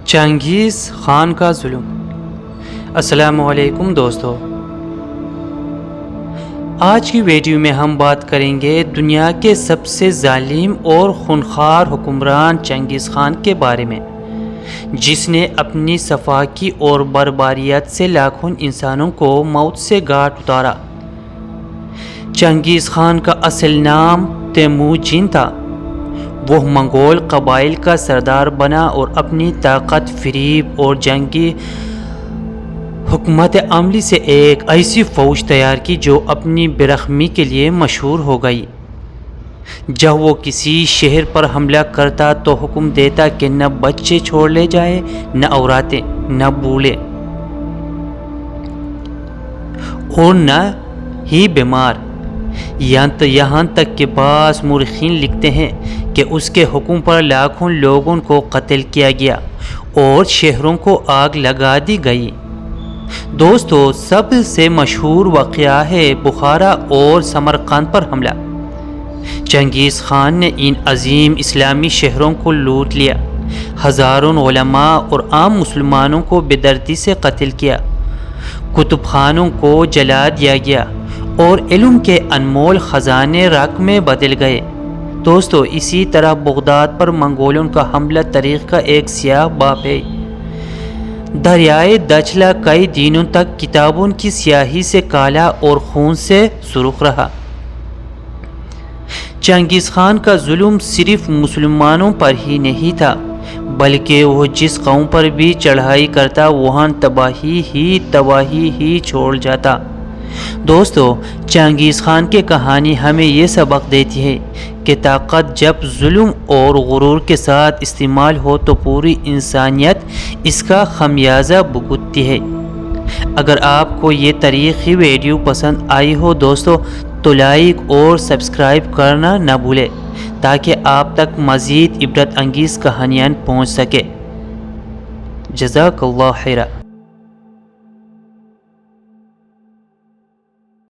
چنگیز خان کا ظلم۔ السلام علیکم دوستو، آج کی ویڈیو میں ہم بات کریں گے دنیا کے سب سے ظالم اور خونخوار حکمران چنگیز خان کے بارے میں، جس نے اپنی سفاکی اور بربریت سے لاکھوں انسانوں کو موت سے گاٹ اتارا۔ چنگیز خان کا اصل نام تیموجین تھا۔ وہ منگول قبائل کا سردار بنا اور اپنی طاقت، فریب اور جنگی حکمت عملی سے ایک ایسی فوج تیار کی جو اپنی برحمی کے لیے مشہور ہو گئی۔ جب وہ کسی شہر پر حملہ کرتا تو حکم دیتا کہ نہ بچے چھوڑ لے جائے، نہ عورتیں، نہ بوڑھے اور نہ ہی بیمار۔ یہاں تک کہ بعض مورخین لکھتے ہیں کہ اس کے حکم پر لاکھوں لوگوں کو قتل کیا گیا اور شہروں کو آگ لگا دی گئی۔ دوستو، سب سے مشہور واقعہ ہے بخارا اور سمرقند پر حملہ۔ چنگیز خان نے ان عظیم اسلامی شہروں کو لوٹ لیا، ہزاروں علماء اور عام مسلمانوں کو بے دردی سے قتل کیا، کتب خانوں کو جلا دیا گیا اور علم کے انمول خزانے راکھ میں بدل گئے۔ دوستو، اسی طرح بغداد پر منگولوں کا حملہ تاریخ کا ایک سیاہ باب ہے۔ دریائے دجلہ کئی دنوں تک کتابوں کی سیاہی سے کالا اور خون سے سرخ رہا۔ چنگیز خان کا ظلم صرف مسلمانوں پر ہی نہیں تھا، بلکہ وہ جس قوم پر بھی چڑھائی کرتا وہاں تباہی ہی چھوڑ جاتا۔ دوستو، چنگیز خان کی کہانی ہمیں یہ سبق دیتی ہے کہ طاقت جب ظلم اور غرور کے ساتھ استعمال ہو تو پوری انسانیت اس کا خمیازہ بھگتتی ہے۔ اگر آپ کو یہ تاریخی ویڈیو پسند آئی ہو دوستو تو لائک اور سبسکرائب کرنا نہ بھولیں تاکہ آپ تک مزید عبرت انگیز کہانیاں پہنچ سکے۔ جزاک اللہ خیرہ۔